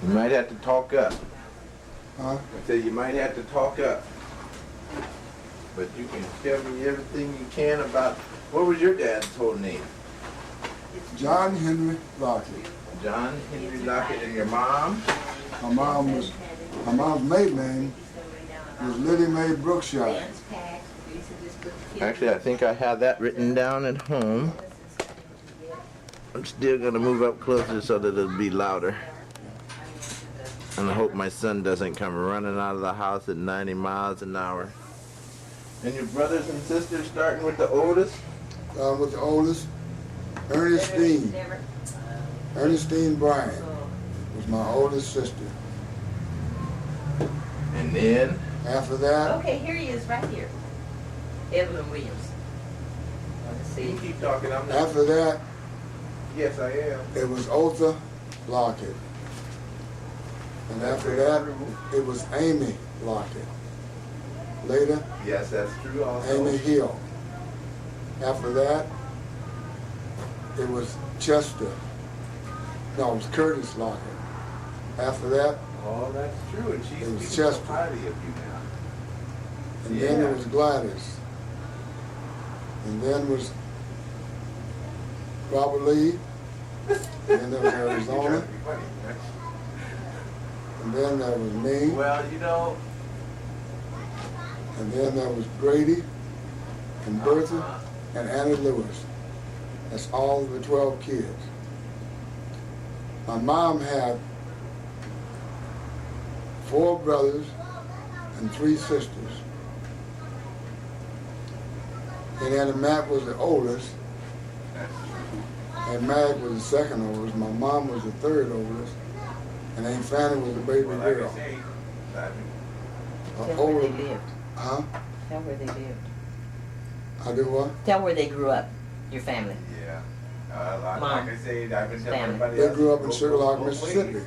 You might have to talk up. Huh? I said you might have to talk up. But you can tell me everything you can about, what was your dad's whole name? John Henry Lockett. John Henry Lockett. And your mom? My mom's maiden name was Liddy Mae Brookshire. Actually, I think I have that written down at home. I'm still gonna move up closer so that it'll be louder. And I hope my son doesn't come running out of the house at 90 miles an hour. And your brothers and sisters, starting with the oldest? With the oldest, Ernestine. Ernestine Bryant was my oldest sister. And then? After that. Okay, here he is, right here. Evelyn Williams. Let's see. You keep talking. I'm not. After that, Yes, I am. it was Otha Lockett. And after that, it was Amy Lockett. Later, Yes, that's true also. Amy Hill. After that, it was Chester. No, it was Curtis Lockett. After that, Oh, that's true. And she's It was speaking so Chester. highly of you now. and then it was Gladys. And then was Robert Lee. And then there was You're trying Arizona. to be funny, right? And then there was me. Well, you know. And then there was Grady and Bertha and Annie Lewis. That's all the 12 kids. My mom had 4 brothers and 3 sisters. And Aunt Matt was the oldest, and Mag was the second oldest. My mom was the 3rd oldest, and Aunt Fanny was the baby Well, like girl. I say, Tell where Older, they lived. huh? Tell where they lived. I do what? Tell where they grew up, your family. yeah. Mom. Like I say, I've been telling Family. everybody They else grew up to in go Sugar Lock, both ways. Mississippi.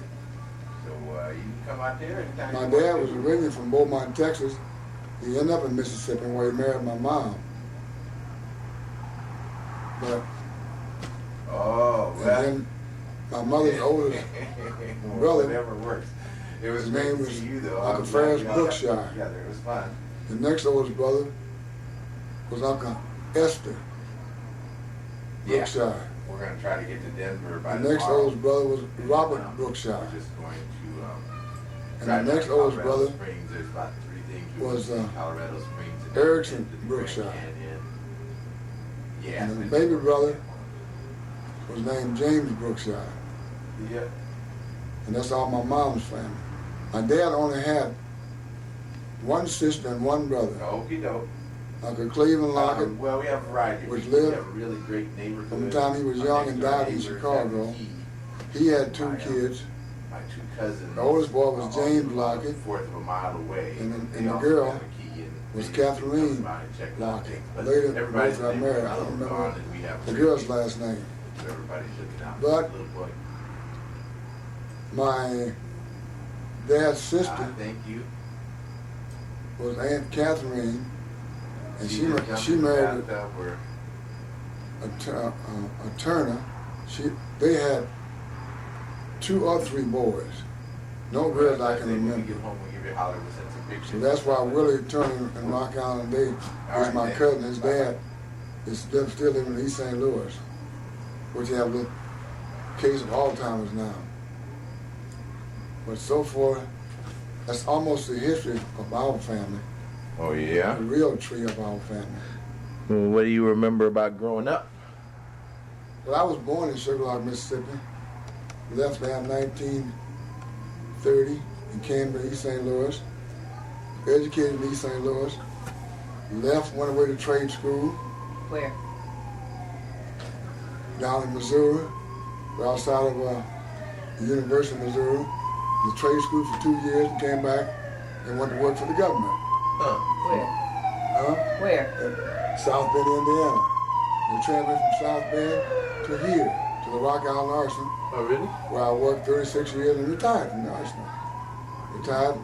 So you can come out there anytime My you want dad to. was originally from Beaumont, Texas. He ended up in Mississippi where he married my mom. But Oh, and well. then my mother's oldest Well, brother, whatever works. It was his great name to was see you, though. Uncle I'm glad Ferris we all got Brookshire. together. It was fun. the next oldest brother was Uncle Esther Yeah. Brookshire. We're going to try to get to Denver by The next tomorrow. oldest brother was And, Robert Brookshire. We're just going to And drive the down next to oldest Colorado brother Springs. There's about 3 things we was, went to Colorado Springs and Erickson into the Grand Brookshire. Canyon. Yeah. And then the baby brother was named James Brookshire. Yeah. And that's all my mom's family. My dad only had 1 sister and 1 brother. Okie doke. Uncle Cleveland Lockett, Well, we have a variety. which We lived have a really great neighborhood. from the time he was Our young next and door died in neighbors have Chicago. the key. he had 2 My, kids. My 2 cousins. The oldest boy was also James live Lockett. a fourth of a mile away. And then- They and the also girl have a key, and was they Kathleen come by and check it out. Lockett. But Later, everybody's both got name married. is I don't remember gone, and we have the 3 girl's kids. last name. So everybody's looking out But- for the little boy. My dad's sister Thank you. was Aunt Catherine, and she just jumped in the married bathtub where- a Turner. They had 2 or 3 boys. No girls I can When we remember. get home, we'll give you a holler. We'll send some pictures. So that's why Willie Turner and Rock Island Day is my cousin. His dad is still living in East St. Louis, which have a case of Alzheimer's now. But so far, that's almost the history of our family, Oh, yeah? the real tree of our family. Well, what do you remember about growing up? Well, I was born in Sugar Lock, Mississippi. Left there in 1930 and came to East St. Louis. Educated in East St. Louis. Left, went away to trade school Where? down in Missouri. We're outside of the University of Missouri. The trade school for 2 years and came back and went to work for the government. Where? Where? At South Bend, Indiana. They transferred from South Bend to here, to the Rock Island Arsenal, Oh, really? where I worked 36 years and retired from the Arsenal. Retired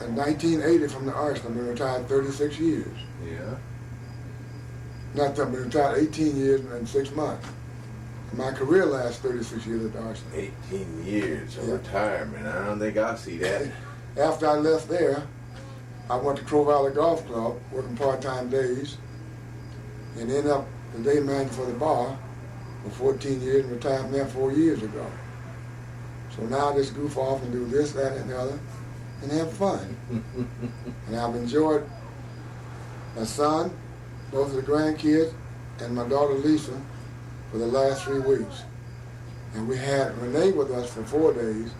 in 1980 from the Arsenal, been retired 36 years. Yeah. Not that, been retired 18 years and 6 months. My career lasts 36 years at Darcy. 18 years of Yeah. retirement. I don't think I'll see that. After I left there, I went to Crow Valley Golf Club, working part-time days, and ended up the day manager for the bar for 14 years and retired from there 4 years ago. So now I just goof off and do this, that, and the other, and have fun. And I've enjoyed my son, both of the grandkids, and my daughter Lisa for the last 3 weeks. And we had Renee with us for 4 days,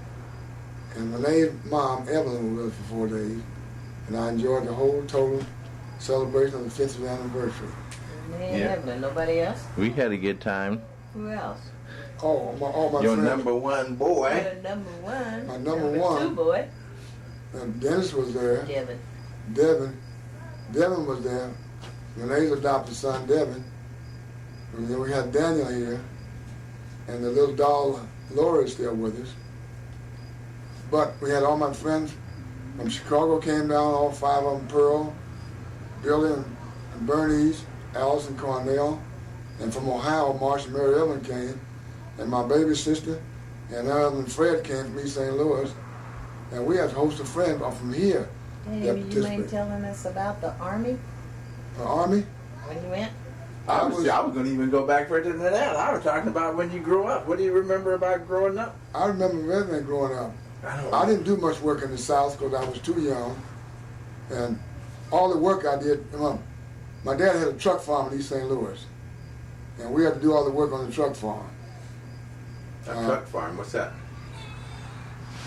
and Renee's mom, Evelyn, was with us for 4 days. And I enjoyed the whole total celebration of the 50th anniversary. Man, Yeah. Evelyn, nobody else? We had a good time. Who else? All my Your friends. number one boy. Your number one. My number one. 2 boy. Dennis was there. Devin. Devin was there. Renee's adopted son, Devin. And then we had Daniel here. And the little doll, Laura, is still with us. But we had all my friends from Chicago came down, all 5 of them, Pearl, Billy and Bernice, Alice and Cornell. And from Ohio, Marcia and Mary Ellen came. And my baby sister and her husband Fred came from East St. Louis. And we had to host a friend from here. Hey, you mind telling us about the Army? The Army? When you went? I was going to even go back further than that. I was talking about when you grew up. What do you remember about growing up? I remember everything growing up. I didn't do much work in the South because I was too young. And all the work I did, my dad had a truck farm in East St. Louis. And we had to do all the work on the truck farm. A truck farm, what's that?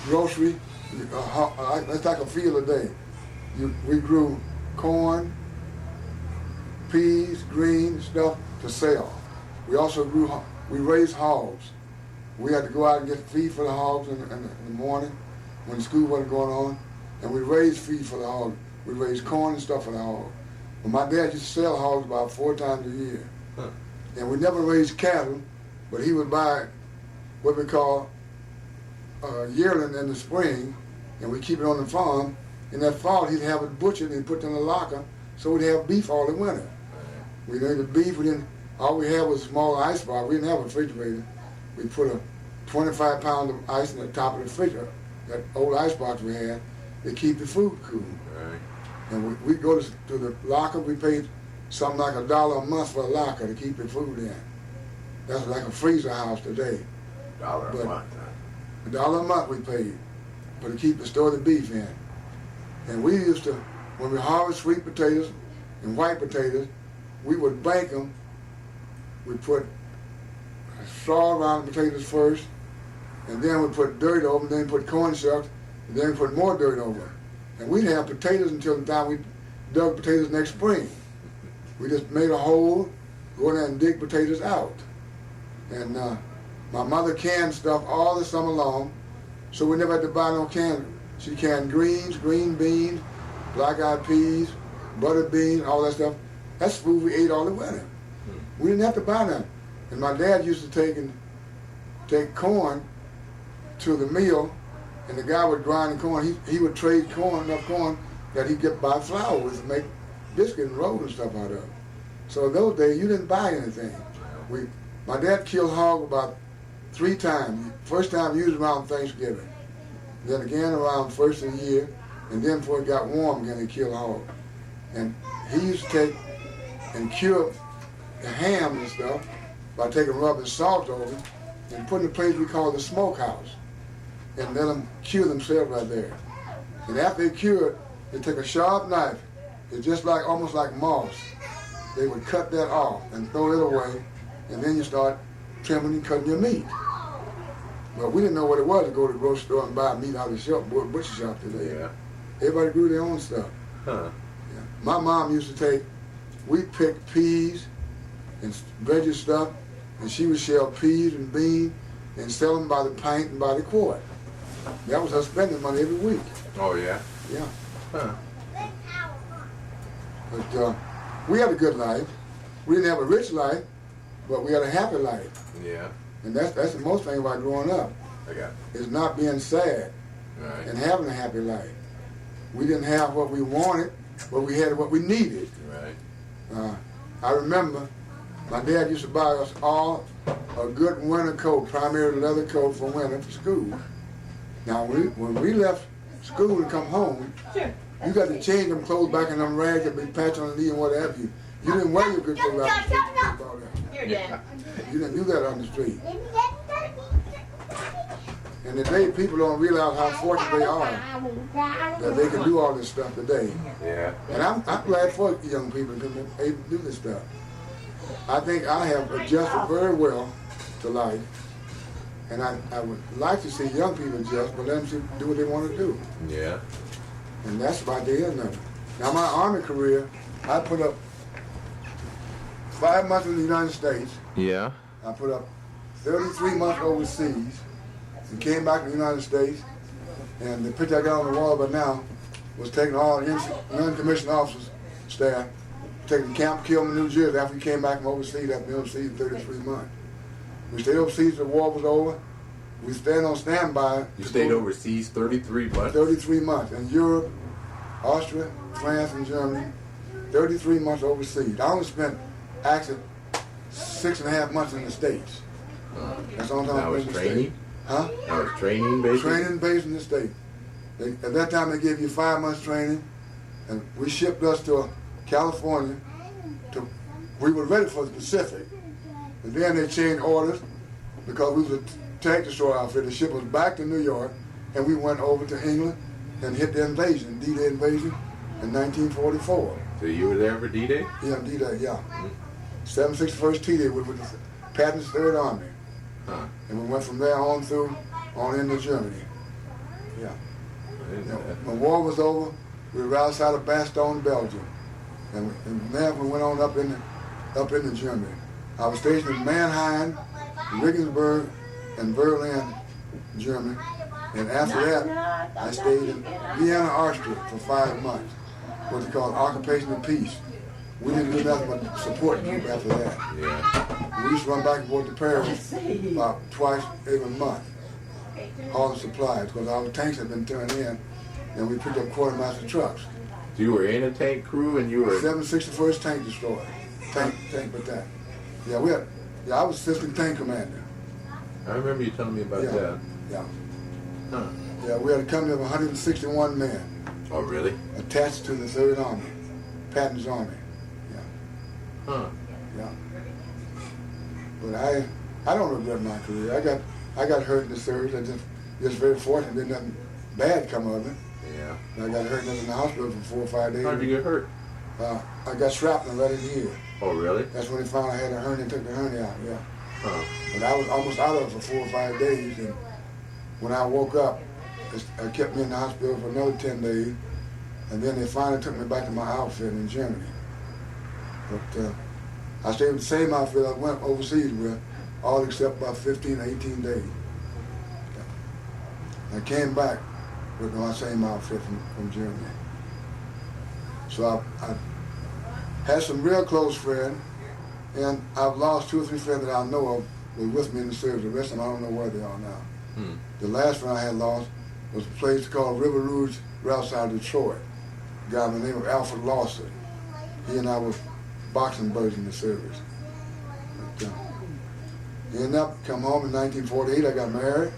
Grocery, it's like a field a day. We grew corn, peas, greens, stuff to sell. We also we raised hogs. We had to go out and get feed for the hogs in the morning when school wasn't going on, and we raised feed for the hogs. We raised corn and stuff for the hogs. But my dad used to sell hogs about 4 times a year. Huh. And we never raised cattle, but he would buy what we call yearling in the spring, and we keep it on the farm. In that fall, he'd have it butchered and put it in a locker, so we'd have beef all the winter. We needed beef. All we had was a small ice box. We didn't have a refrigerator. We put a 25 pounds of ice in the top of the refrigerator, that old ice box we had, to keep the food cool. Right. And we'd go to the locker. We paid something like $1 a month for a locker to keep the food in. That's like a freezer house today. $1 a month, huh? $1 a month we paid to keep the store the beef in. And we used to, when we harvest sweet potatoes and white potatoes, we would bank them. We'd put straw around the potatoes first, and then we put dirt over them, then put corn shucks, and then we put more dirt over them. And we'd have potatoes until the time we dug potatoes next spring. We just made a hole, go in there and dig potatoes out. And my mother canned stuff all the summer long, so we never had to buy no can. She canned greens, green beans, black-eyed peas, butter beans, all that stuff. That's food we ate all the winter. We didn't have to buy none. And my dad used to take corn to the mill, and the guy would grind the corn. He would trade enough corn that he'd get buy flour with and make biscuits and rolls and stuff out of it. So in those days, you didn't buy anything. My dad killed hog about 3 times. First time he was around Thanksgiving. Then again around first of the year, and then before it got warm again, he killed hog. And he used to take and cure the ham and stuff by taking rubbing salt over it and putting a place we call the smokehouse and let them cure themselves right there. And after they cured, they take a sharp knife. It's just like almost like moss. They would cut that off and throw it away, and then you start trimming and cutting your meat. But we didn't know what it was to go to the grocery store and buy meat out of the shop, butcher shop today. Yeah. Everybody grew their own stuff. Huh. Yeah. My mom used to we'd pick peas and veggie stuff, and she would shell peas and beans and sell them by the pint and by the quart. That was her spending money every week. Oh, yeah? Yeah. Huh. But we had a good life. We didn't have a rich life, but we had a happy life. Yeah. And that's the most thing about growing up, I got it. is not being sad Right. and having a happy life. We didn't have what we wanted, but we had what we needed. Right. I remember My dad used to buy us all a good winter coat, primarily leather coat for winter for school. Now, when we left school and come home, you got to change them clothes back in them rags that be patched on the knee and what have you. You didn't wear your good clothes out the street. You didn't do that on the street. And today, people don't realize how fortunate they are that they can do all this stuff today. Yeah. And I'm glad for young people to be able to do this stuff. I think I have adjusted very well to life. And I would like to see young people adjust, but let them do what they want to do. Yeah. And that's about the end of it. Now, my Army career, I put up 5 months in the United States. Yeah. I put up 33 months overseas and came back to the United States. And the picture I got on the wall by now was taking all the non-commissioned officers, staff, taking Camp Kilman, New Jersey, after we came back from overseas, after being overseas 33 months. We stayed overseas till the war was over. We stayed on standby. You stayed overseas 33 months? 33 months in Europe, Austria, France, and Germany. 33 months overseas. I only spent actually 6.5 months in the States. That's all That was training? Huh? That was training, basically? Training based in the States. At that time, they gave you 5 months training, and we shipped us to California. We were ready for the Pacific. And then they changed orders because we was a tank destroyer outfit. The ship was back to New York, and we went over to England and hit the invasion, D-Day invasion, in 1944. So you were there for D-Day? Yeah, D-Day, yeah. 761st T-Day with the Patton's Third Army. Huh. And we went from there on into Germany. Yeah. When war was over, we were outside of Bastogne, Belgium. And then we went on up into Germany. I was stationed in Mannheim, Regensburg, and Berlin, Germany. And after that, I stayed in Vienna, Austria for 5 months, what they call occupation of peace. We didn't do nothing but support group after that. Yeah. We used to run back and forth to Paris about twice every month, hauling supplies, because our tanks had been turned in, and we picked up quartermaster trucks. So you were in a tank crew and you were... 761st Tank Destroyer, tank battalion. Yeah, I was assistant tank commander. I remember you telling me about that. Yeah. Huh. Yeah, we had a company of 161 men. Oh, really? Attached to the Third Army, Patton's Army. Yeah. Huh. Yeah. But I don't regret my career. I got hurt in the service. I just very fortunate. Didn't nothing bad come of it. Yeah. I got hurt in the hospital for 4 or 5 days. How'd you get hurt? I got shrapnel right in here. Oh, really? That's when they found I had a hernia and took the hernia out, yeah. Huh. But I was almost out of it for 4 or 5 days, and when I woke up, it kept me in the hospital for another 10 days, and then they finally took me back to my outfit in Germany. But I stayed with the same outfit I went overseas with, all except about 15 or 18 days. I came back with my same outfit from Germany. So I had some real close friends, and I've lost 2 or 3 friends that I know of were with me in the service. The rest of them, I don't know where they are now. The last friend I had lost was a place called River Rouge, right outside Detroit. A guy by the name of Alfred Lawson. He and I were boxing buddies in the service. But, he ended up come home in 1948. I got married.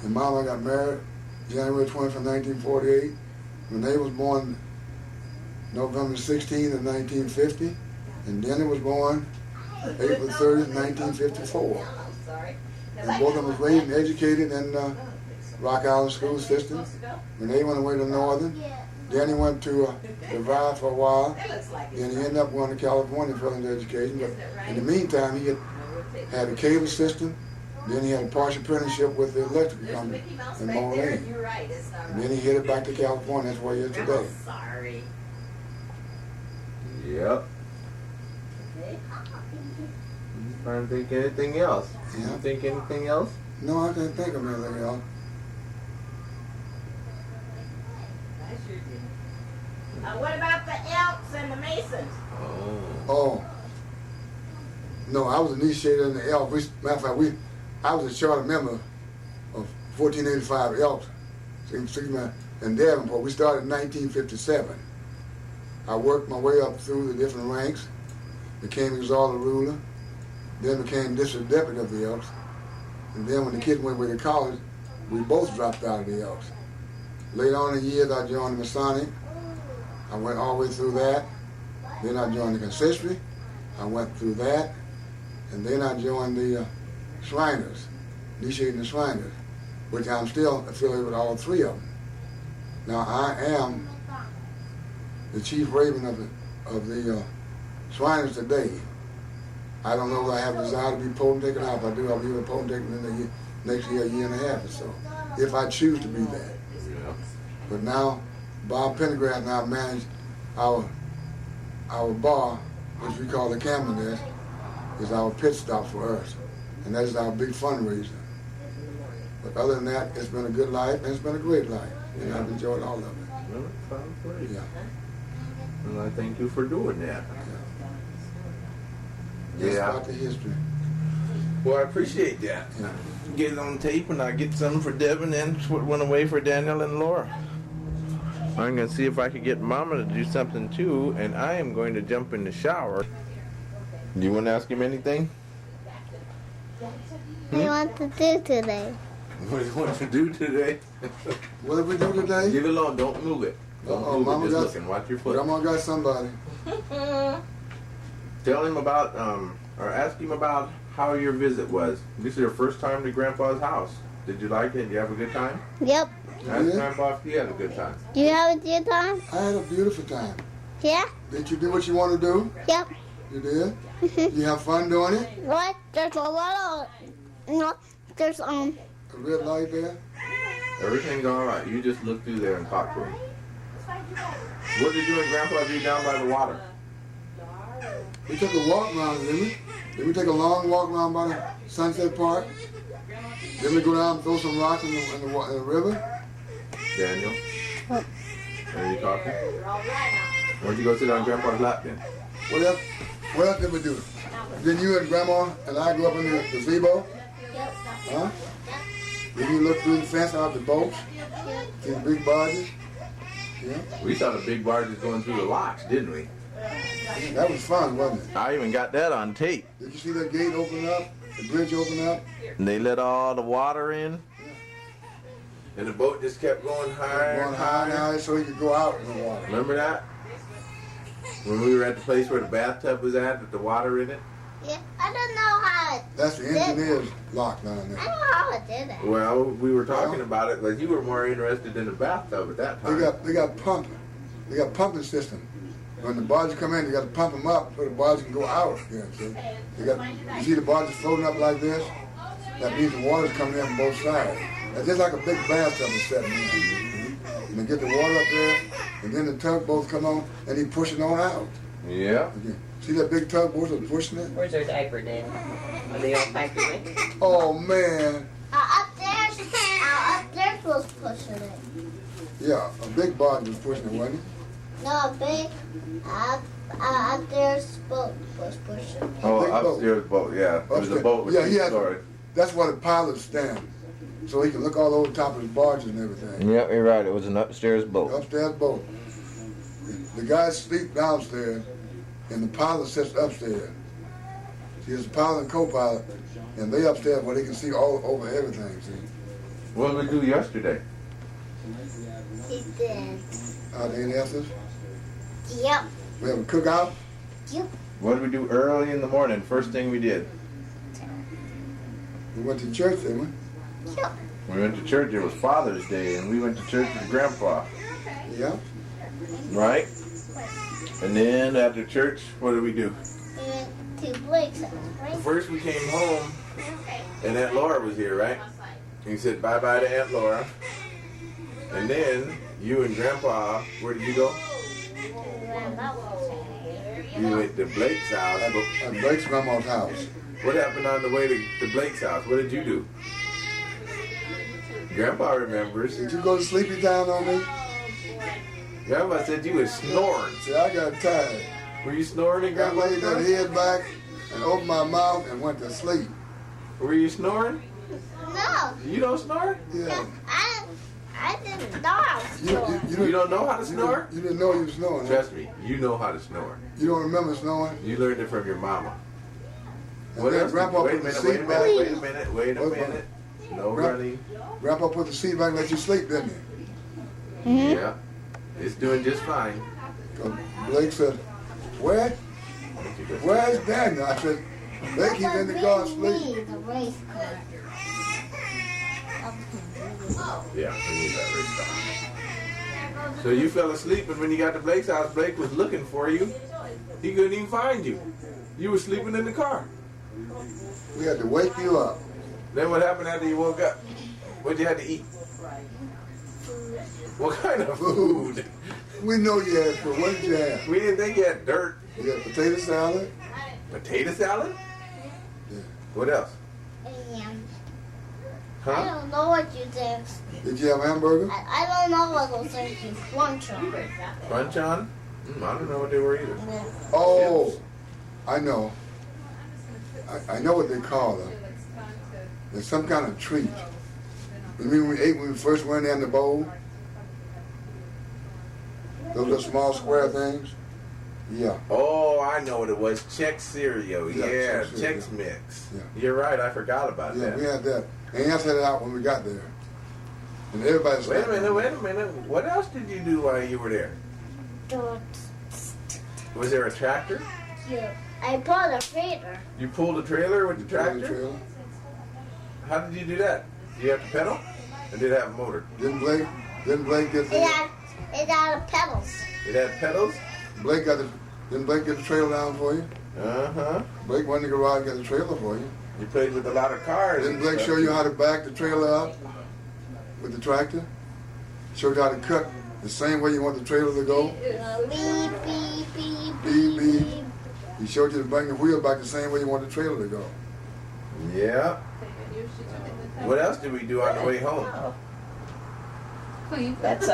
And Mama got married January 20th of 1948. Renee was born November 16th of 1950, and Denny was born April 30th, 1954. And both of them was raised and educated in Rock Island school system. Renee went away to Northern. Denny went to DeVry for a while. Then he ended up going to California for his education. But in the meantime, he had a cable system. Then he had a partial apprenticeship with the electrical company in Moline. And then he headed back to California. That's where he is today. Sorry. Yep. I'm trying to think anything else. Yeah. You think anything else? No, I can't think of anything else. I sure did. What about the Elks and the Masons? Oh. No, I was initiated in the Elk. Matter of fact, I was a charter member of 1485 Elks in Davenport. We started in 1957. I worked my way up through the different ranks, became exalted ruler, then became district deputy of the Elks. And then when the kids went away to college, we both dropped out of the Elks. Later on in the years, I joined the Masonic. I went all the way through that. Then I joined the Consistory. I went through that. And then I joined the Shriners, initiating the Shriners, which I'm still affiliated with all three of them. Now I am the chief raven of the Shriners today. I don't know if I have a desire to be potentate or not. If I do, I'll be a potentate in the next year and a half or so, if I choose to be that. Yeah. But now, Bob Pendergrass and I manage our bar, which we call the Camel Nest, is our pit stop for us. And that is our big fundraiser. But other than that, it's been a good life, and it's been a great life. And I've enjoyed all of it. Well, it sounds great. Yeah. And I thank you for doing that. That's Yeah. about the history. Well, I appreciate that. Yeah. Get it on tape, and I get some for Devin and one away for Daniel and Laura. I'm going to see if I can get Mama to do something too, and I am going to jump in the shower. Do you want to ask him anything? What do you want to do today? What do you want to do today? What did we do today? Leave it alone. Don't move it. Don't Uh-oh, move Mama it. Just got- looking. Watch your foot. Grandma got somebody. Tell him about, or ask him about how your visit was. This is your first time to Grandpa's house. Did you like it? Did you have a good time? Yep. Ask Yeah. Grandpa if he had a good time. Do you have a good time? I had a beautiful time. Yeah? Did you do what you want to do? Yep. You did? You have fun doing it? What? There's a lot of, there's, A red light there? Everything's all right. You just look through there and talk to him. What did you and Grandpa do down by the water? We took a walk around, didn't we? Did we take a long walk around by the Sunset Park? Then we go down and throw some rocks in the river? Daniel? Are you talking? Where'd you go sit on Grandpa's lap then? What else did we do? Then you and Grandma and I go up in the gazebo? Huh? Then you look through the fence out the boats? See the big barges? Yeah? We saw the big barges going through the locks, didn't we? That was fun, wasn't it? I even got that on tape. Did you see that gate open up? The bridge open up? And they let all the water in. And the boat just kept going higher Going and high and higher. high so he could go out in the water. Remember that? When we were at the place where the bathtub was at, with the water in it? yeah. I don't know how it, That's the engineer's lock down I there. don't know how it did it. Well, we were talking about it, but you were more interested in the bathtub at that time. They got pumping. They got pumping system. When the barges come in, you got to pump them up so the barges can go out. Yeah, see? You see the barges floating up like this? That means the water's coming in from both sides. It's just like a big bathtub is setting in. And they get the water up there, and then the tugboats come on, and he push it on out. Yeah. Okay. See that big tugboat that's pushing it? Where's their diaper, Dan? Are they all packed away? Oh, man. Upstairs was pushing it. Yeah, a big barge was pushing it, wasn't it? No, a big, upstairs boat was pushing it. Oh, Big boat. upstairs boat, yeah. It was a Upstairs. boat with Yeah, two he has- stories. That's why the pilots stand. So he can look all over the top of his barges and everything. Yeah, you're right. It was an upstairs boat. Upstairs boat. The guys sleep downstairs, and the pilot sits upstairs. See, it's the pilot and co-pilot, and they upstairs where they can see all over everything. See, What did we do yesterday? He did. out there in Essex, Yep. we have a cookout. What did we do early in the morning? First thing we did. We went to church, didn't we? Yep. We went to church. It was Father's Day, and we went to church with Grandpa, Yeah. right? And then after church, what did we do? We went to Blake's house, right? First, we came home, and Aunt Laura was here, right? And you said bye-bye to Aunt Laura. And then you and Grandpa, where did you go? You went to Blake's house. At Blake's grandma's house. What happened on the way to Blake's house? What did you do? Grandpa remembers. Did you go to sleepy town on me? Grandpa said you were snoring. See, I got tired. Were you snoring, I laid that Grandpa? head back and opened my mouth and went to sleep. Were you snoring? No. You don't snore? Yeah. I didn't know I was snoring. You don't know how to snore? You didn't know you were snoring. Huh? Trust me, you know how to snore. You don't remember snoring? You learned it from your mama. And What then else? Grandpa Wait a put the minute, seat back. wait a What's minute. No Gra- running. Grandpa put the seat back and let you sleep, didn't he? Yeah. It's doing just fine. Blake said, where's Daniel? I said, Blake, he's in the car asleep. The race car. Yeah, we need that race car. So you fell asleep, and when you got to Blake's house, Blake was looking for you. He couldn't even find you. You were sleeping in the car. We had to wake you up. Then what happened after you woke up? What'd you have to eat? What kind of food? We know you had food. What did you have? We didn't think you had dirt. You had potato salad. Potato salad? Yeah. What else? And I Huh? don't know what you did. Did you have hamburger? I don't know what those things you crunch on. Crunch on? I don't know what they were either. Oh, I know. I know what they call them. It's some kind of treat. You mean when we ate when we first went in the bowl? Those little small square things? Yeah. Oh, I know what it was. Chex cereal. Yeah, Yeah, Chex cereal. Chex Mix. Yeah. You're right. I forgot about Yeah, that. we had that. And else had it out when we got there. And everybody Wait a minute. What else did you do while you were there? Was there a tractor? I bought a feeder. You pulled a trailer with the tractor? How did you do that? Did you have to pedal? Or did it have a motor? Didn't Blake get It the had pedals. It had pedals? didn't Blake get the trailer down for you? Uh-huh. Blake went in the garage and got the trailer for you. You played with a lot of cars. Didn't and Blake stuff. show you how to back the trailer up with the tractor? Showed you how to cut the same way you want the trailer to go? Beep, beep, beep, Beep, beep. beep. He showed you to bring the wheel back the same way you want the trailer to go. Yeah. What else did we do on the way home? That's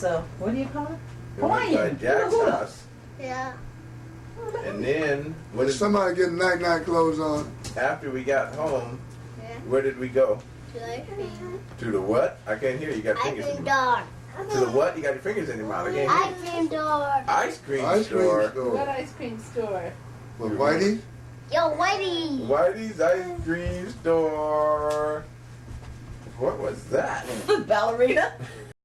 a, what do you call it? We went by Hawaiian. Jack's Hula. house. Yeah. And then, what Was is, somebody getting night clothes on? after we got home, Yeah. where did we go? Ice To the what? I can't hear you. You got fingers in cream your mouth. door. To the what? You got your fingers in your mouth. I can't hear Ice cream door. you. Ice cream Ice cream store. What store. ice cream store? With Whitey? Yo, Whitey. Whitey's ice cream store. What was that? Ballerina.